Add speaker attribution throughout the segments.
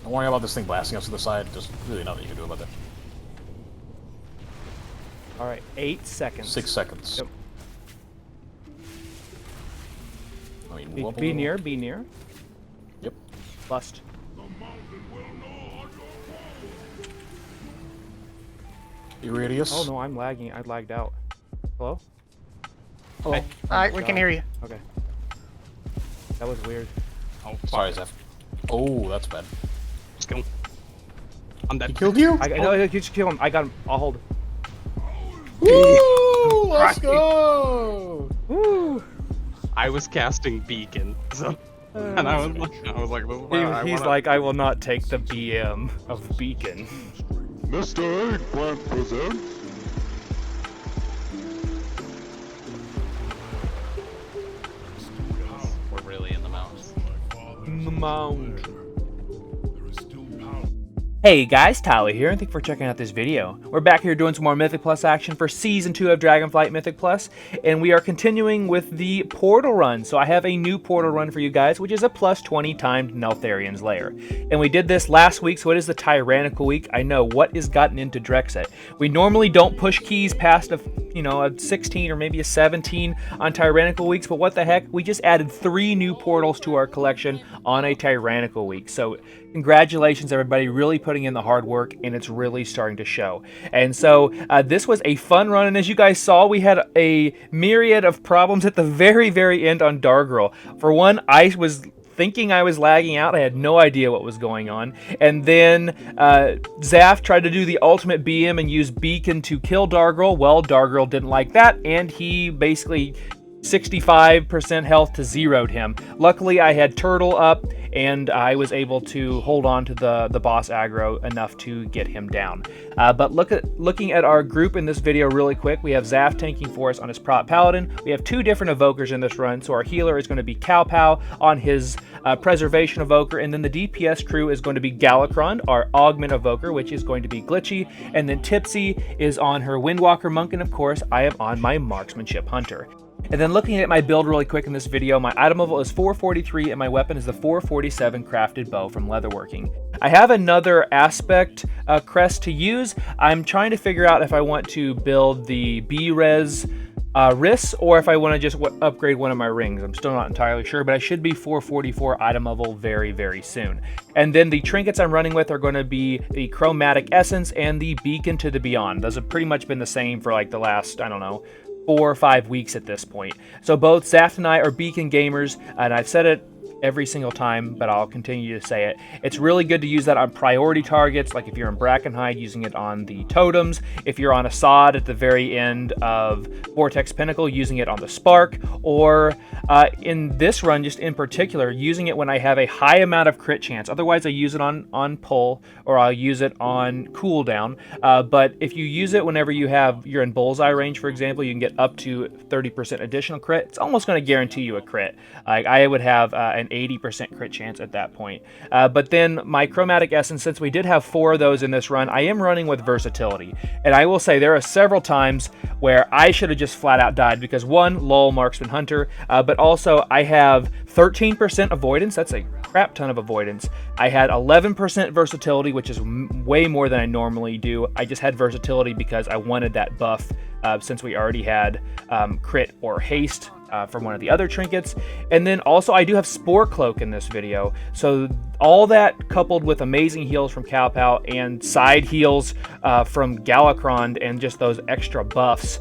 Speaker 1: Don't worry about this thing blasting us to the side. Just really nothing you can do about that.
Speaker 2: All right, 8 seconds.
Speaker 1: 6 seconds.
Speaker 2: Yep.
Speaker 1: I mean,
Speaker 2: Be near, be near.
Speaker 1: Yep.
Speaker 2: Bust.
Speaker 1: Iridius.
Speaker 2: Oh no, I'm lagging. I lagged out. Hello?
Speaker 1: Hello.
Speaker 3: Alright, we can hear you.
Speaker 2: Okay. That was weird.
Speaker 4: Oh,
Speaker 1: Sorry, Zeph. Oh, that's bad.
Speaker 4: Just kill him. I'm dead.
Speaker 1: He killed you?
Speaker 2: No, you just kill him. I got him. I'll hold.
Speaker 1: Woo! Let's go!
Speaker 2: Woo!
Speaker 4: I was casting beacon, so and I was like, this is where I
Speaker 2: He's
Speaker 4: wanna...
Speaker 2: like, I will not take the BM of Beacon.
Speaker 5: Mr. Eggplant presents.
Speaker 4: We're really in the mountains.
Speaker 2: The mound. Hey guys, Tyler here, and thank you for checking out this video. We're back here doing some more Mythic Plus action for Season 2 of Dragonflight Mythic Plus, and we are continuing with the Portal Run. So I have a new Portal Run for you guys, which is a +20 timed Neltharion's Lair. And we did this last week, so it is the Tyrannical week. I know, what is gotten into Drexet? We normally don't push keys past a 16 or maybe a 17 on Tyrannical weeks, but what the heck? We just added 3 new portals to our collection on a Tyrannical week. So congratulations everybody, really putting in the hard work, and it's really starting to show. And so this was a fun run, and as you guys saw, we had a myriad of problems at the very end on Dargrel. For one, I was thinking I was lagging out. I had no idea what was going on. And then Zaf tried to do the ultimate BM and use Beacon to kill Dargrel. Well, Dargrel didn't like that, and he basically 65% health to zeroed him. Luckily, I had Turtle up, and I was able to hold on to the boss aggro enough to get him down. But looking at our group in this video really quick, we have Zaf tanking for us on his prop paladin. We have 2 different evokers in this run, so our healer is going to be Cowpow on his preservation evoker, and then the DPS crew is going to be Galakron, our augment evoker, which is going to be Glitchy, and then Tipsy is on her Windwalker monk, and of course I am on my marksmanship hunter. And then looking at my build really quick in this video, my item level is 443 and my weapon is the 447 crafted bow from Leatherworking. I have another aspect crest to use. I'm trying to figure out if I want to build the B-Res wrists or if I want to just upgrade one of my rings. I'm still not entirely sure, but I should be 444 item level very soon. And then the trinkets I'm running with are going to be the Chromatic Essence and the Beacon to the Beyond. Those have pretty much been the same for like the last, I don't know, 4 or 5 weeks at this point. So both Zaf and I are Beacon gamers, and I've said it every single time, but I'll continue to say it. It's really good to use that on priority targets, like if you're in Brackenhide, using it on the totems. If you're on Assad at the very end of Vortex Pinnacle, using it on the Spark, or in this run, just in particular, using it when I have a high amount of crit chance. Otherwise, I use it on pull, or I'll use it on cooldown. But if you use it whenever you're in bullseye range, for example, you can get up to 30% additional crit. It's almost going to guarantee you a crit. Like I would have an 80% crit chance at that point. But then my Chromatic Essence, since we did have 4 of those in this run, I am running with Versatility. And I will say there are several times where I should have just flat out died because 1, lol, Marksman Hunter, but also I have 13% avoidance. That's a crap ton of avoidance. I had 11% versatility, which is way more than I normally do. I just had versatility because I wanted that buff since we already had crit or haste from one of the other trinkets. And then also I do have Sporecloak in this video. So all that coupled with amazing heals from Cowpow and side heals from Galakron and just those extra buffs,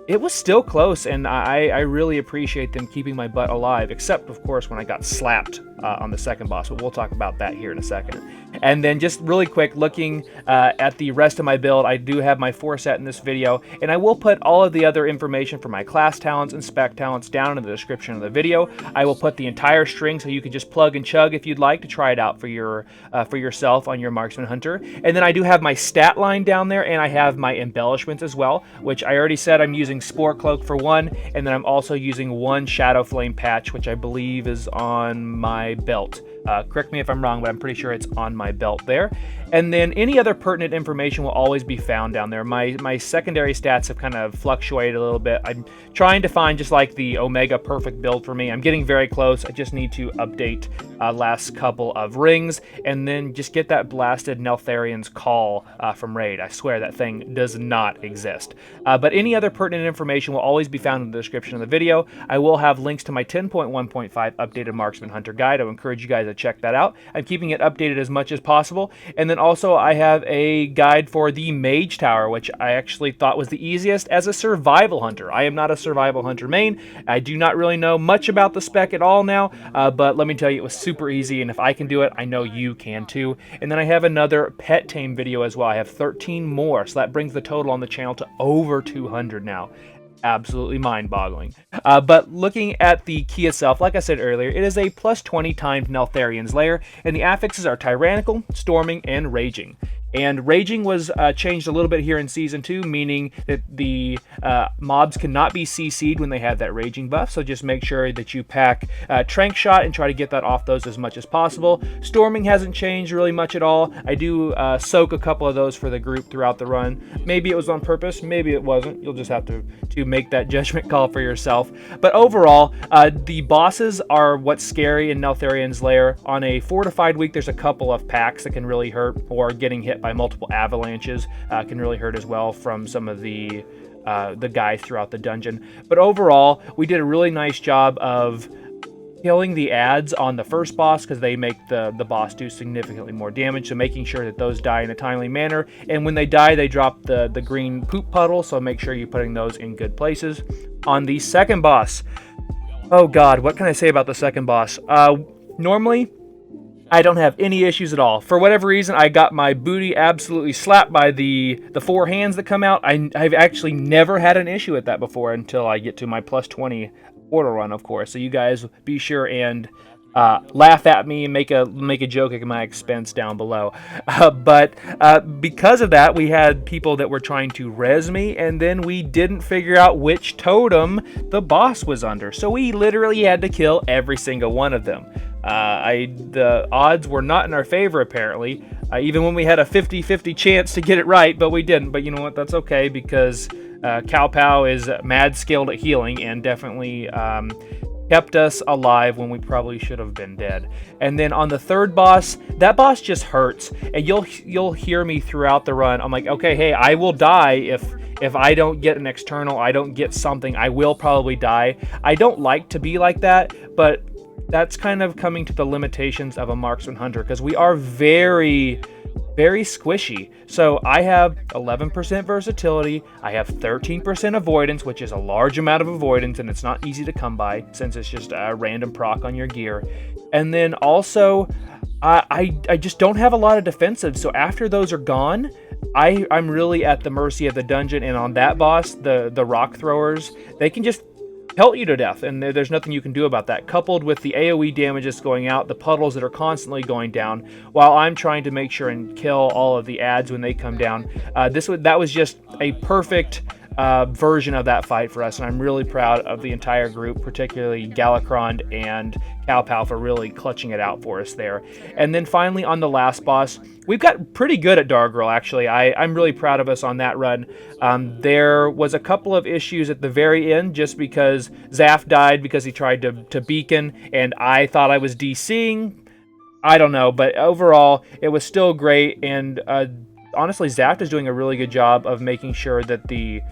Speaker 2: it was still close, and I really appreciate them keeping my butt alive, except, of course, when I got slapped on the second boss, but we'll talk about that here in a second. And then just really quick, looking at the rest of my build, I do have my 4 set in this video, and I will put all of the other information for my class talents and spec talents down in the description of the video. I will put the entire string so you can just plug and chug if you'd like to try it out for yourself on your Marksman Hunter. And then I do have my stat line down there, and I have my embellishments as well, which I already said I'm using Sporecloak for 1, and then I'm also using 1 Shadowflame patch, which I believe is on my belt. Correct me if I'm wrong, but I'm pretty sure it's on my belt there. And then any other pertinent information will always be found down there. My secondary stats have kind of fluctuated a little bit. I'm trying to find just like the Omega perfect build for me. I'm getting very close. I just need to update last couple of rings and then just get that blasted Neltharion's call from Raid. I swear that thing does not exist. But any other pertinent information will always be found in the description of the video. I will have links to my 10.1.5 updated Marksman Hunter guide. I would encourage you guys to check that out. I'm keeping it updated as much as possible. And then also I have a guide for the Mage Tower, which I actually thought was the easiest as a survival hunter. I am not a survival hunter main. I do not really know much about the spec at all now, but let me tell you, it was super easy, and if I can do it, I know you can too. And then I have another pet tame video as well. I have 13 more, so that brings the total on the channel to over 200 now. Absolutely mind-boggling. But looking at the key itself, like I said earlier, it is a +20 timed Neltharion's Lair, and the affixes are Tyrannical, Storming, and Raging. And Raging was changed a little bit here in Season 2, meaning that the mobs cannot be CC'd when they have that Raging buff, so just make sure that you pack Trank Shot and try to get that off those as much as possible. Storming hasn't changed really much at all. I do soak a couple of those for the group throughout the run. Maybe it was on purpose, maybe it wasn't. You'll just have to make that judgment call for yourself. But overall, the bosses are what's scary in Neltharion's Lair. On a fortified week, there's a couple of packs that can really hurt, or getting hit by multiple avalanches can really hurt as well from some of the guys throughout the dungeon. But overall, we did a really nice job of killing the ads on the first boss because they make the boss do significantly more damage, so making sure that those die in a timely manner. And when they die, they drop the green poop puddle, so make sure you're putting those in good places. On the second boss, oh god, what can I say about the second boss? Normally, I don't have any issues at all. For whatever reason, I got my booty absolutely slapped by the four hands that come out. I've actually never had an issue with that before until I get to my +20 portal run, of course. So you guys be sure and laugh at me and make a joke at my expense down below. But because of that, we had people that were trying to res me, and then we didn't figure out which totem the boss was under. So we literally had to kill every single one of them. The odds were not in our favor, apparently, even when we had a 50-50 chance to get it right, but we didn't. But you know what? That's okay, because Cow Pow is mad skilled at healing and definitely kept us alive when we probably should have been dead. And then on the third boss, that boss just hurts, and you'll hear me throughout the run. I'm like, okay, hey, I will die if I don't get an external, I don't get something, I will probably die. I don't like to be like that, but that's kind of coming to the limitations of a marksman hunter, because we are very, very squishy. So I have 11% versatility, I have 13% avoidance, which is a large amount of avoidance, and it's not easy to come by since it's just a random proc on your gear. And then also, I just don't have a lot of defensive, so after those are gone, I'm really at the mercy of the dungeon. And on that boss, the rock throwers, they can just pelt you to death, and there's nothing you can do about that. Coupled with the AoE damage that's going out, the puddles that are constantly going down, while I'm trying to make sure and kill all of the ads when they come down. That was just a perfect version of that fight for us, and I'm really proud of the entire group, particularly Galacrond and Cow Pow, for really clutching it out for us there. And then finally on the last boss, we've got pretty good at Dargirl, actually. I'm really proud of us on that run. There was a couple of issues at the very end, just because Zaf died because he tried to beacon, and I thought I was DCing. I don't know, but overall, it was still great, and honestly, Zaf is doing a really good job of making sure that the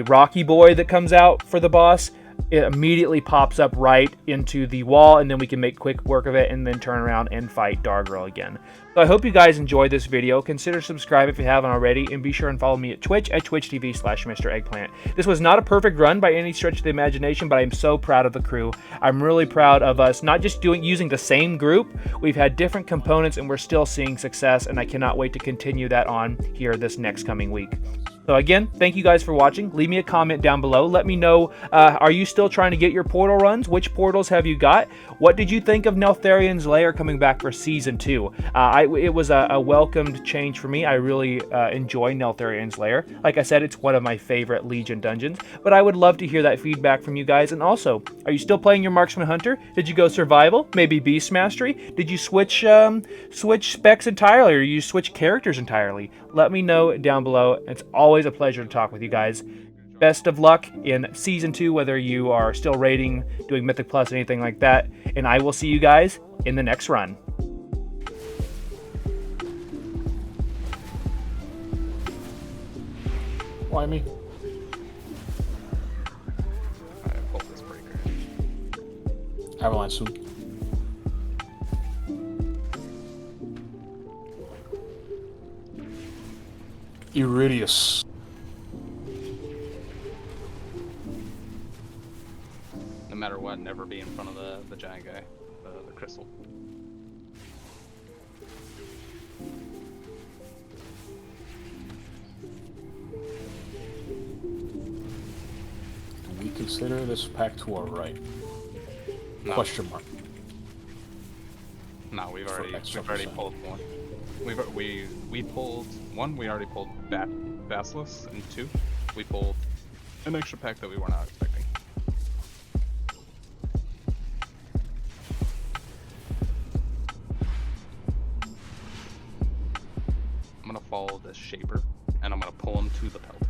Speaker 2: Rocky Boy that comes out for the boss, it immediately pops up right into the wall, and then we can make quick work of it and then turn around and fight Dargirl again. So I hope you guys enjoyed this video. Consider subscribe if you haven't already, and be sure and follow me at Twitch at twitch.tv/Mr. Eggplant. This was not a perfect run by any stretch of the imagination, but I'm so proud of the crew. I'm really proud of us not just using the same group. We've had different components, and we're still seeing success, and I cannot wait to continue that on here this next coming week. So again, thank you guys for watching. Leave me a comment down below. Let me know, are you still trying to get your portal runs? Which portals have you got? What did you think of Neltharion's Lair coming back for Season 2? It was a welcomed change for me. I really enjoy Neltharion's Lair. Like I said, it's one of my favorite Legion dungeons, but I would love to hear that feedback from you guys. And also, are you still playing your Marksman Hunter? Did you go Survival? Maybe Beast Mastery? Did you switch specs entirely, or you switch characters entirely? Let me know down below. It's always a pleasure to talk with you guys. Best of luck in Season 2, whether you are still raiding, doing Mythic Plus, anything like that. And I will see you guys in the next run.
Speaker 1: Why me?
Speaker 4: Alright, pull this breaker.
Speaker 1: Avalanche soon. Iridius.
Speaker 4: No matter what, never be in front of the giant guy, the crystal.
Speaker 1: Do we consider this pack to our right?
Speaker 4: No.
Speaker 1: Question mark.
Speaker 4: No, we've
Speaker 1: For
Speaker 4: already
Speaker 1: extra percent.
Speaker 4: pulled one. We pulled one. We already pulled Basilisk, and two, we pulled an extra pack that we were not expecting. I'm gonna follow this Shaper, and I'm gonna pull him to the Pelter.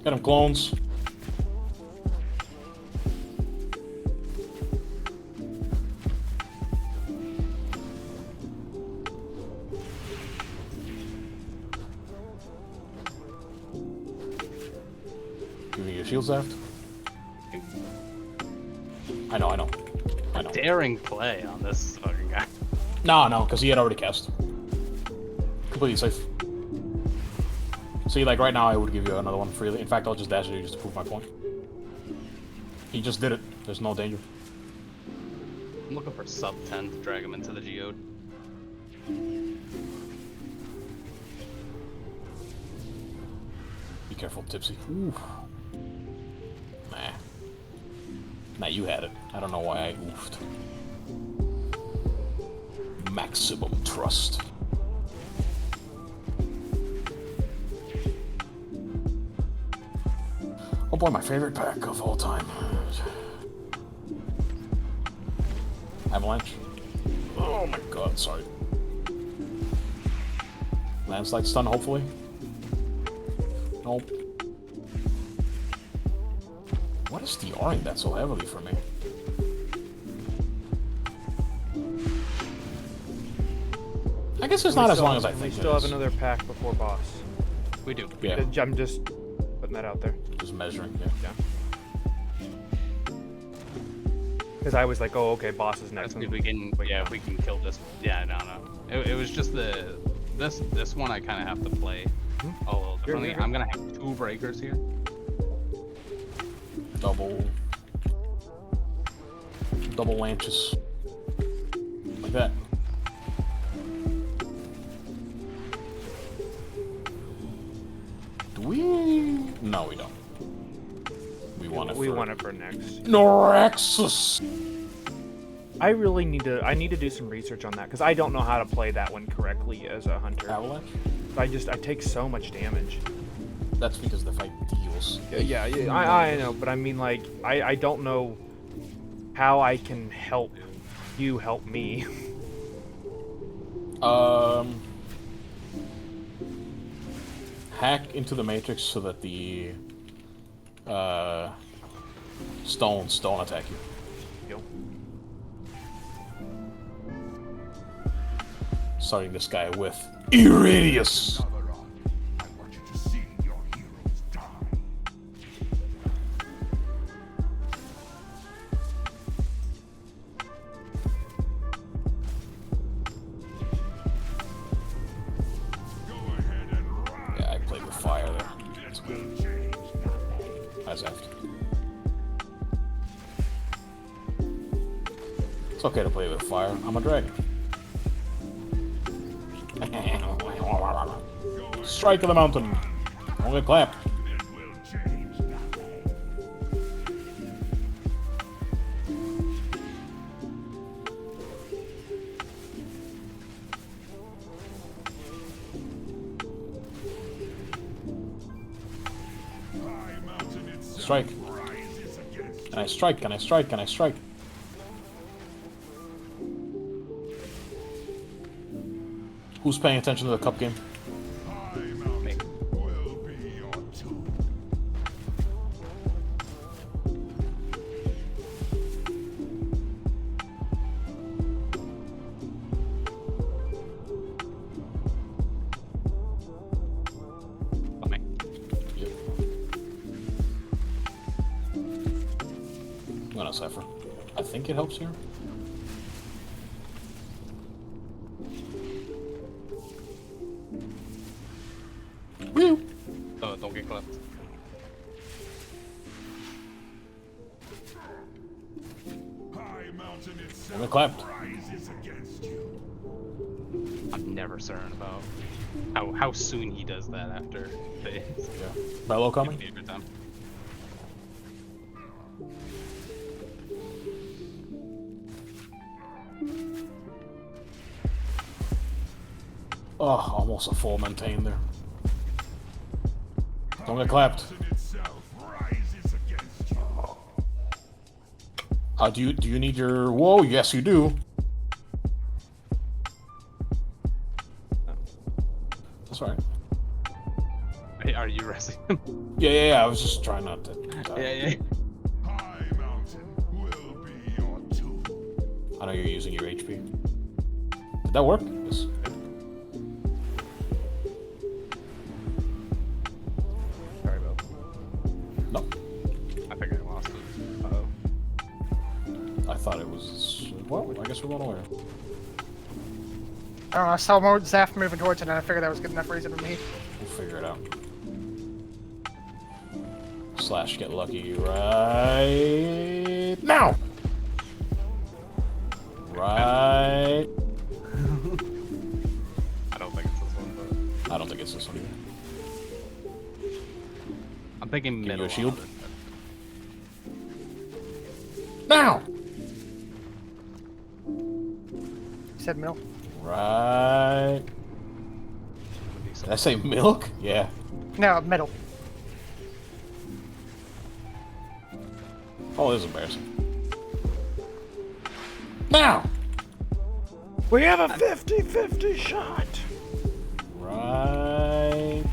Speaker 1: Get him, clones. Give me your shields left. I know.
Speaker 4: Daring play on this fucking guy.
Speaker 1: No, because he had already cast. Completely safe. See, like right now, I would give you another one freely. In fact, I'll just dash at you just to prove my point. He just did it. There's no danger.
Speaker 4: I'm looking for sub 10 to drag him into the geode.
Speaker 1: Be careful, Tipsy. Ooh. Nah, you had it. I don't know why I oofed. Maximum trust. Oh boy, my favorite pack of all time. Avalanche. Oh my god, sorry. Landslide stun, hopefully. Nope. What is DRing that so heavily for me? I guess it's not as long as I think.
Speaker 2: We
Speaker 1: it
Speaker 2: still
Speaker 1: is.
Speaker 2: have another pack before boss.
Speaker 4: We do.
Speaker 1: Yeah,
Speaker 2: I'm just putting that out there.
Speaker 1: just measuring. Yeah.
Speaker 2: Because I was like, oh, okay, boss is next.
Speaker 4: If we can, if we can kill this. Yeah, no. It was just this one I kind of have to play a little differently.
Speaker 2: You're-
Speaker 4: I'm gonna have two breakers here.
Speaker 1: Double lanches. Like that. Do we? No, we don't. We want it.
Speaker 2: We want it for next.
Speaker 1: Noraxus.
Speaker 2: I really need to do some research on that because I don't know how to play that one correctly as a hunter.
Speaker 1: Avalanche.
Speaker 2: I take so much damage.
Speaker 1: That's because the fight deals.
Speaker 2: Yeah, I know, but I mean, like, I don't know how I can help you help me.
Speaker 1: Hack into the matrix so that the stones don't attack you.
Speaker 2: Yo.
Speaker 1: Starting this guy with Iridius.
Speaker 5: I want you to see your heroes die.
Speaker 1: It's okay to play with fire. I'm a dragon. Strike of the mountain. Only clap.
Speaker 5: It will change nothing. High mountain itself
Speaker 1: Strike.
Speaker 5: rises against
Speaker 1: Can I strike? Can I strike? Can I strike? Who's paying attention to the cup game?
Speaker 5: high mountain will be your tomb.
Speaker 4: Funny.
Speaker 1: Yep. I'm gonna cipher. I think it helps here. Woo!
Speaker 4: Oh, don't get clipped.
Speaker 5: High mountain
Speaker 1: Only
Speaker 5: itself
Speaker 1: clapped.
Speaker 5: rises against you.
Speaker 4: I'm never certain about how soon he does that after they
Speaker 1: Yeah. Bellow coming?
Speaker 4: every time.
Speaker 1: Oh, almost a full maintain there. Don't get clapped.
Speaker 5: Mountain itself rises against you.
Speaker 1: Do you need your... Whoa, yes you do. That's right.
Speaker 4: Hey, are you resting him?
Speaker 1: Yeah, I was just trying not to die.
Speaker 4: yeah.
Speaker 5: High mountain will be your tomb.
Speaker 1: I know you're using your HP. Did that work? Yes.
Speaker 4: Sorry about
Speaker 1: No.
Speaker 4: I think I lost it. Uh-oh.
Speaker 1: I thought it was... Well, I guess we're going away.
Speaker 3: I don't know, I saw more Zaf moving towards it and I figured that was good enough reason for me.
Speaker 1: We'll figure it out. Slash get lucky right now! Right...
Speaker 4: I don't think it's this one, but
Speaker 1: I don't think it's this one either.
Speaker 4: I'm thinking
Speaker 1: Give you
Speaker 4: middle.
Speaker 1: a shield?
Speaker 4: on it.
Speaker 1: Now!
Speaker 3: You said middle.
Speaker 1: Right...
Speaker 4: Would be so-
Speaker 1: Did I say milk? Yeah.
Speaker 3: No, middle.
Speaker 1: Oh, this is embarrassing. Now!
Speaker 2: We have a 50-50 shot.
Speaker 1: Right...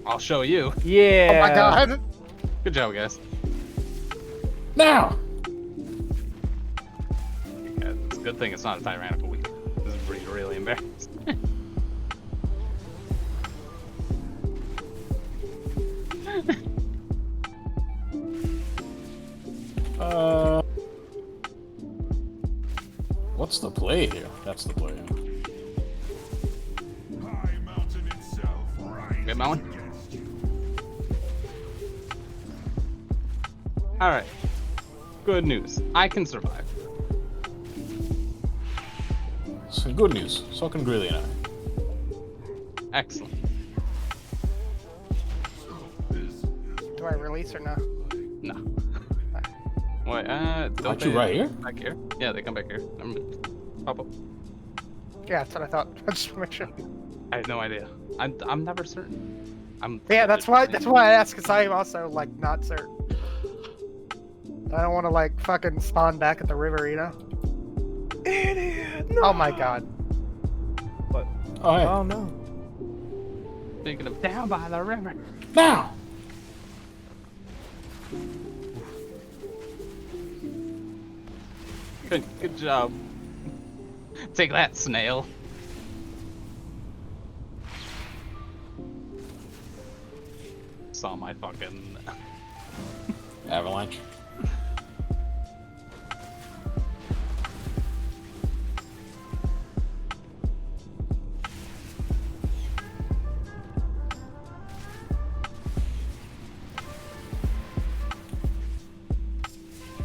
Speaker 4: I'll show you.
Speaker 2: Yeah.
Speaker 3: Oh my god.
Speaker 4: Good job, guys.
Speaker 1: Now!
Speaker 4: Yeah, it's a good thing it's not a tyrannical week. This is really embarrassing.
Speaker 1: What's the play here? That's the play.
Speaker 5: High mountain itself rises
Speaker 4: Get Mountain?
Speaker 5: against you.
Speaker 4: Alright. Good news. I can survive.
Speaker 1: So good news. So can Greeley and I.
Speaker 4: Excellent.
Speaker 3: Do I release or no?
Speaker 4: No. Wait, don't
Speaker 1: Aren't you
Speaker 4: they
Speaker 1: right here?
Speaker 4: Back here? Yeah, they come back here. Pop up.
Speaker 3: Yeah, that's what I thought. I just want to make sure.
Speaker 4: I have no idea. I'm never certain.
Speaker 3: Yeah, that's why I asked, because I'm also like not certain. I don't want to like fucking spawn back at the river, you know?
Speaker 2: Idiot. No.
Speaker 3: Oh my god.
Speaker 2: What?
Speaker 1: Oh, hey.
Speaker 2: Oh no.
Speaker 4: Thinking of down by the river.
Speaker 1: Now!
Speaker 4: Good job. Take that, snail. Saw my fucking
Speaker 1: Avalanche.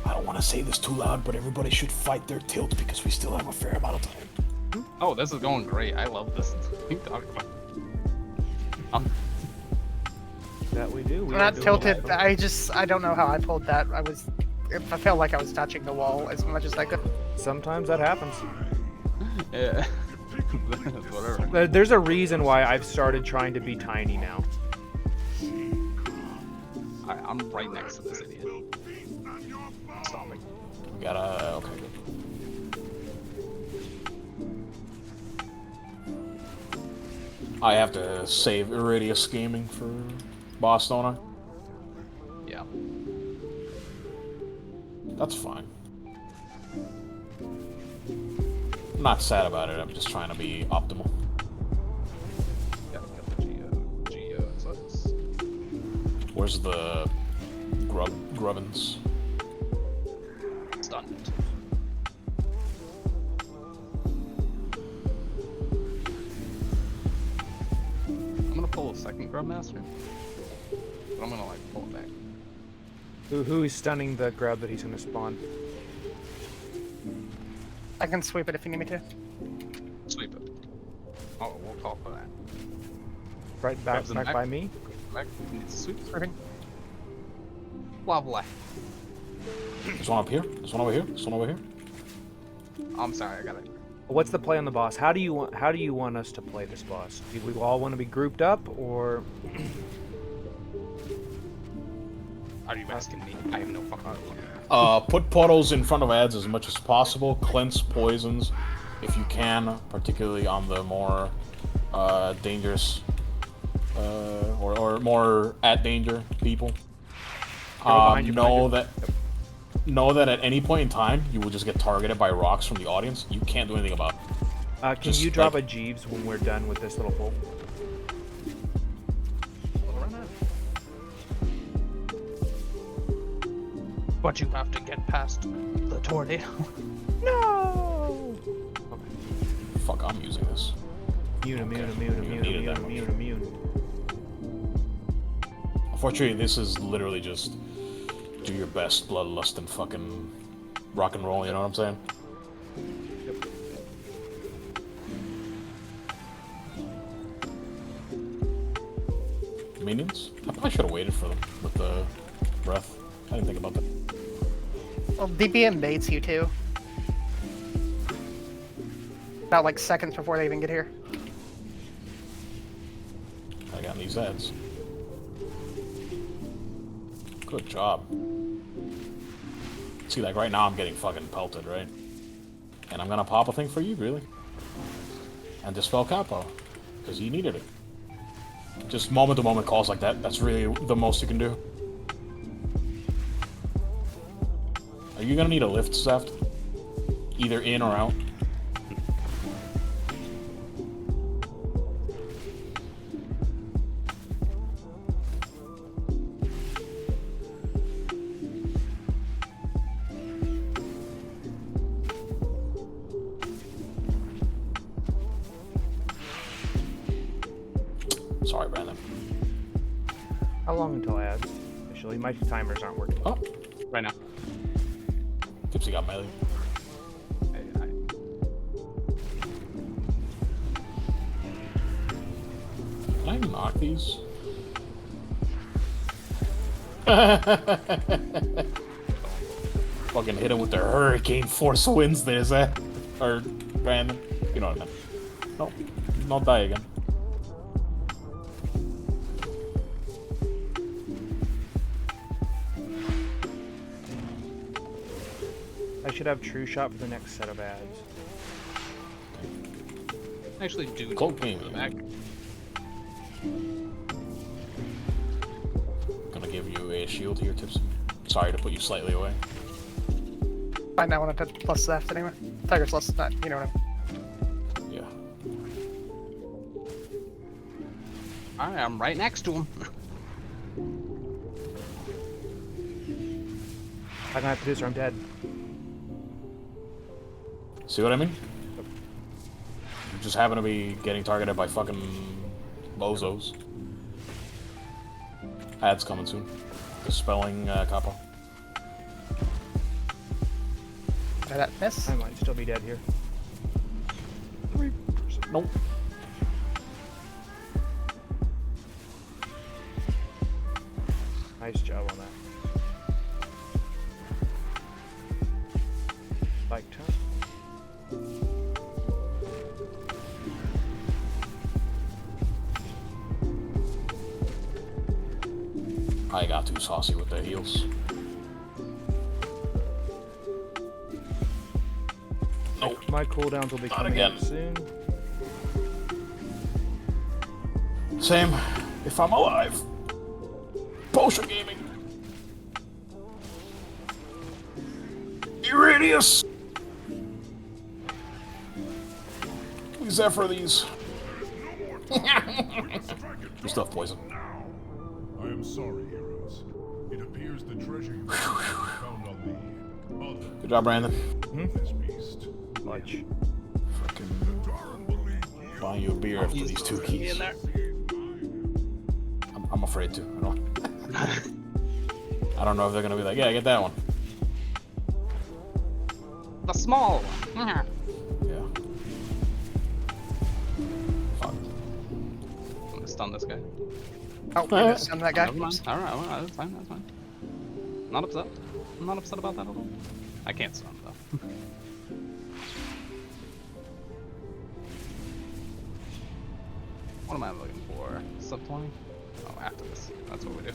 Speaker 1: I don't want to say this too loud, but everybody should fight their tilt because we still have a fair amount of time.
Speaker 4: Oh, this is going great. I love this.
Speaker 2: That we do.
Speaker 3: I'm not tilted. I don't know how I pulled that. I felt like I was touching the wall as much as I could.
Speaker 2: Sometimes that happens.
Speaker 4: Yeah. Whatever.
Speaker 2: There's a reason why I've started trying to be tiny now.
Speaker 4: I'm right next to this idiot. Stop me.
Speaker 1: We gotta. Okay, good. I have to save Iridius Gaming for boss, don't I?
Speaker 4: Yeah.
Speaker 1: That's fine. I'm not sad about it, I'm just trying to be optimal.
Speaker 4: Gotta get the Geo. So it's...
Speaker 1: Where's the Grubbins?
Speaker 4: Stunned. I'm gonna pull a second Grubmaster. But I'm gonna like pull it back.
Speaker 2: Who is stunning the grub that he's gonna spawn?
Speaker 3: I can sweep it if you need me to.
Speaker 4: Sweep it. Oh, we'll call for that.
Speaker 2: Right back,
Speaker 4: Grabs in the
Speaker 2: back by me?
Speaker 4: Back. Needs to sweep.
Speaker 3: Sweeping.
Speaker 4: Lovely.
Speaker 1: This one up here? This one over here? This one over here?
Speaker 4: I'm sorry, I got it.
Speaker 2: What's the play on the boss? How do you want us to play this boss? Do we all want to be grouped up, or
Speaker 4: Are you asking me? I have no fucking clue.
Speaker 1: Put puddles in front of ads as much as possible. Cleanse poisons if you can, particularly on the more dangerous or more at danger people. Know that at any point in time you will just get targeted by rocks from the audience. You can't do anything about it.
Speaker 2: can you drop a Jeeves when we're done with this little pull?
Speaker 4: But you have to get past the tornado.
Speaker 2: No!
Speaker 1: Fuck, I'm using this.
Speaker 2: Immune.
Speaker 1: Unfortunately, this is literally just do your best, bloodlust, and fucking rock and roll, you know what I'm saying? Minions? I probably should have waited for them with the breath. I didn't think about that.
Speaker 3: Well, DPM baits you too. About like seconds before they even get here.
Speaker 1: I got these ads. Good job. See, like right now I'm getting fucking pelted, right? And I'm gonna pop a thing for you, really. And dispel capo. Because you needed it. Just moment-to-moment calls like that, that's really the most you can do. Are you gonna need a lift, Zeft? Either in or out? Sorry, Brandon.
Speaker 2: How long until ads? Actually, my timers aren't working.
Speaker 1: Oh,
Speaker 4: Right now.
Speaker 1: Tipsy got melee. Can I knock these? Fucking hit him with the hurricane force winds there, Zach. Or Brandon. You know what I meant. No, not die again.
Speaker 2: I should have true shot for the next set of ads.
Speaker 4: I actually do
Speaker 1: Cloak
Speaker 4: need
Speaker 1: me.
Speaker 4: to back.
Speaker 1: Gonna give you a shield here, Tipsy. Sorry to put you slightly away.
Speaker 3: I now want to touch plus left anyway. Tiger's less not, you know what I mean.
Speaker 1: Yeah.
Speaker 4: I'm right next to him.
Speaker 2: I'm gonna have to do this or I'm dead.
Speaker 1: See what I mean? You just happen to be getting targeted by fucking bozos. Ads coming soon. Dispelling capo.
Speaker 3: Did that miss?
Speaker 2: I might still be dead here.
Speaker 1: Nope.
Speaker 2: Nice job on that. Like turn.
Speaker 1: I got too saucy with the heals. Nope.
Speaker 2: My cooldowns will be coming
Speaker 1: again.
Speaker 2: up soon.
Speaker 1: Same. If I'm alive. Potion gaming. Iridius. Please Zephyr these. Your stuff poison.
Speaker 5: I am sorry, heroes. It appears the treasure you found on the other
Speaker 1: Good job, Brandon.
Speaker 5: this beast.
Speaker 2: Much.
Speaker 1: Fucking buying you a beer after these 2 keys. I'm afraid to. I don't know if they're gonna be like, yeah, get that one.
Speaker 4: The small one.
Speaker 1: Yeah. Fuck.
Speaker 4: I'm gonna stun this guy.
Speaker 3: Oh, you missed on that guy.
Speaker 4: Never mind. Alright, that's fine, that's fine. Not upset. I'm not upset about that at all. I can't stun though. What am I looking for? Sub 20? Oh, after this. That's what we do.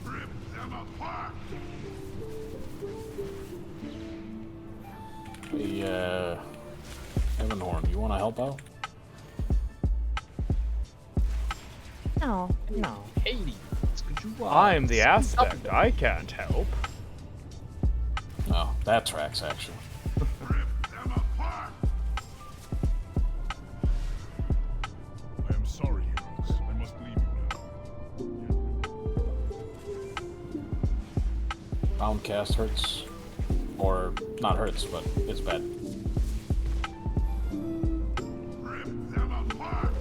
Speaker 5: Rip them apart!
Speaker 1: Hey, Evanhorn, you wanna help out?
Speaker 2: No.
Speaker 4: Katie, could you,
Speaker 2: I'm the aspect. I can't help.
Speaker 1: No, that tracks actually.
Speaker 5: Rip them apart! I am sorry, heroes. I must leave you now.
Speaker 1: Bound cast hurts. Or not hurts, but it's bad.
Speaker 5: Rip them apart!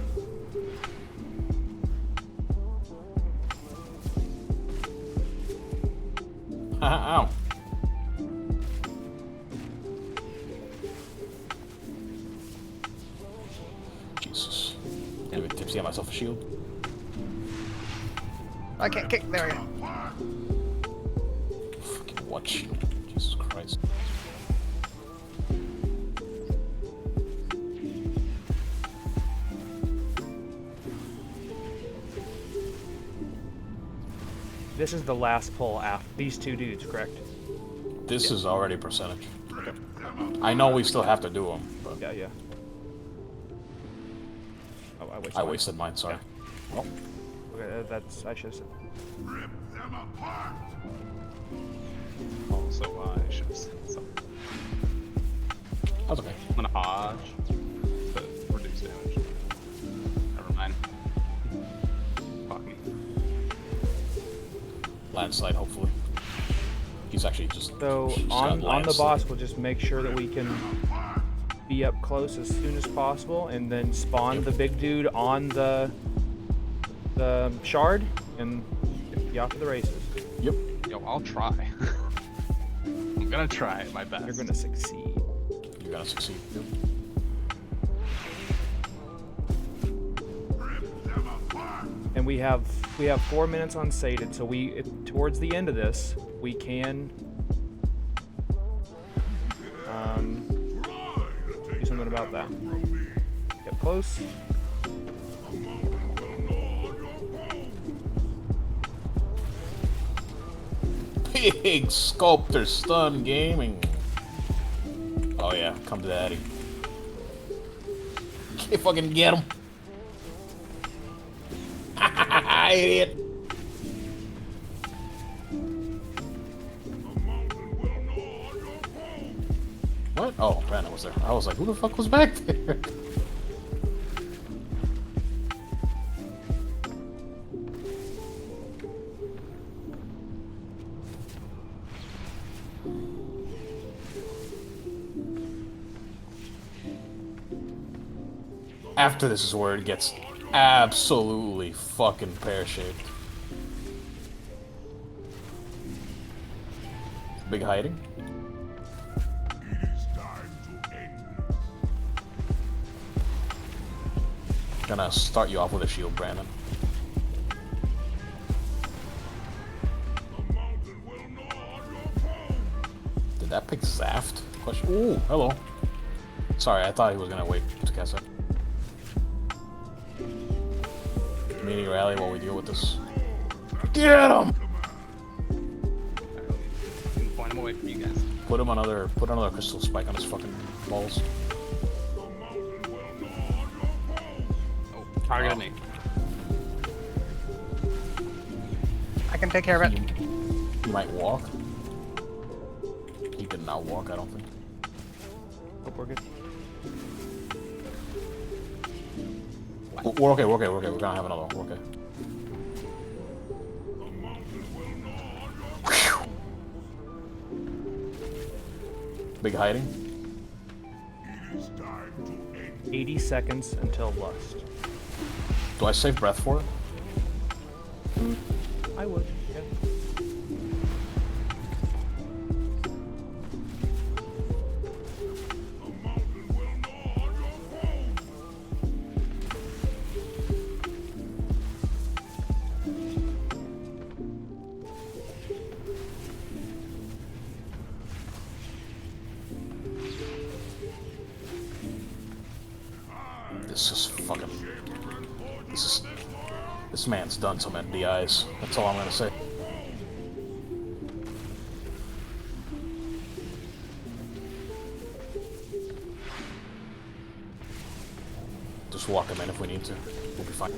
Speaker 1: Ow. Jesus. A bit tipsy, got myself a shield.
Speaker 3: I can't kick. There we go.
Speaker 1: Fucking what shield? Jesus Christ.
Speaker 2: This is the last pull after these 2 dudes, correct?
Speaker 1: This is already percentage. Okay. I know we still have to do them, but
Speaker 2: Yeah. Oh,
Speaker 1: I wasted mine, sorry. Well,
Speaker 2: Okay, that's I should have said.
Speaker 5: Rip them apart!
Speaker 4: Also, I should have said something.
Speaker 1: that's okay.
Speaker 4: I'm gonna hodge to reduce damage. Never mind. Fucking.
Speaker 1: Landslide, hopefully. He's actually just.
Speaker 2: So
Speaker 1: he's got
Speaker 2: on the
Speaker 1: landslide.
Speaker 2: boss, we'll just make sure that we can be up close as soon as possible, and then spawn the big dude on the shard, and be off to the races.
Speaker 1: Yep.
Speaker 4: Yo, I'll try. I'm gonna try my best.
Speaker 2: You're gonna succeed.
Speaker 1: You're gonna succeed. Yep.
Speaker 2: And we have 4 minutes unsated, so towards the end of this we can do something about that. Get close.
Speaker 1: Big Sculptor Stun Gaming. Oh yeah, come to daddy. Can't fucking get him. Idiot. What? Oh, Brandon was there. I was like, who the fuck was back there? After this is where it gets absolutely fucking pear-shaped. Big hiding.
Speaker 5: It is time to end.
Speaker 1: Gonna start you off with a shield, Brandon.
Speaker 5: The mountain will gnaw on your bone.
Speaker 1: Did that pick Zaft? Question. Ooh, hello. Sorry, I thought he was gonna wait to cast that. Community rally while we deal with this. Get him!
Speaker 4: Point him away from you guys.
Speaker 1: Put another crystal spike on his fucking balls.
Speaker 5: The mountain will gnaw on your bone.
Speaker 4: Oh, target me.
Speaker 3: I can take care of it.
Speaker 1: He might walk. He did not walk, I don't think.
Speaker 2: Hope we're good.
Speaker 1: We're okay, we're okay, we're okay. We're gonna have another one. We're okay.
Speaker 5: The mountain will gnaw on your
Speaker 1: Big hiding.
Speaker 5: It is time to end.
Speaker 2: 80 seconds until lust.
Speaker 1: Do I save breath for it?
Speaker 2: I would. Yeah.
Speaker 5: The mountain will gnaw on your bone.
Speaker 1: This is fucking. This man's done some NDIs. That's all I'm gonna say. Just walk him in if we need to. We'll be fine.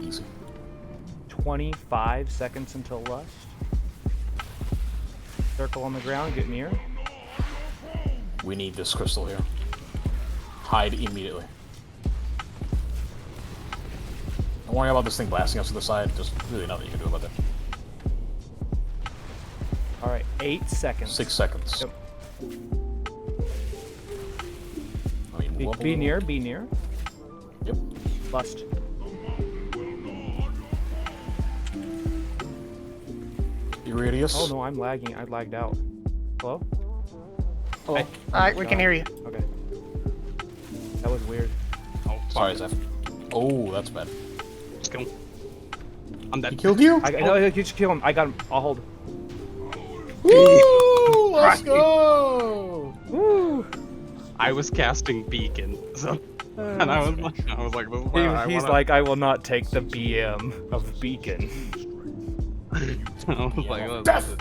Speaker 1: Easy.
Speaker 2: 25 seconds until lust. Circle on the ground, get near.
Speaker 1: We need this crystal here. Hide immediately. Don't worry about this thing blasting us to the side. There's really nothing you can do about that.
Speaker 2: Alright, 8 seconds.
Speaker 1: 6 seconds.
Speaker 2: Yep.
Speaker 1: I mean, move up a
Speaker 2: Be
Speaker 1: little.
Speaker 2: near, be near.
Speaker 1: Yep.
Speaker 2: Lust.
Speaker 1: Iridius.
Speaker 2: Oh no, I'm lagging. I lagged out. Hello?
Speaker 1: Hello.
Speaker 3: Alright, we can hear you.
Speaker 2: Okay. That was weird.
Speaker 4: Oh,
Speaker 1: Sorry,
Speaker 4: fuck.
Speaker 1: Zeph. Oh, that's bad.
Speaker 4: Just kill him. I'm dead.
Speaker 1: He killed you?
Speaker 2: No, you just kill him. I got him. I'll hold.
Speaker 1: Woo! Let's
Speaker 4: Right.
Speaker 1: go!
Speaker 2: Woo!
Speaker 4: I was casting beacon, so and I was like, this is where
Speaker 2: He's like, I will not take the BM of Beacon.
Speaker 4: I was like,
Speaker 1: Death!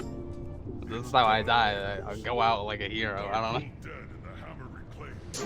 Speaker 4: this is how I die. I go out like a hero. I don't know.
Speaker 5: Dead and the hammer reclaimed.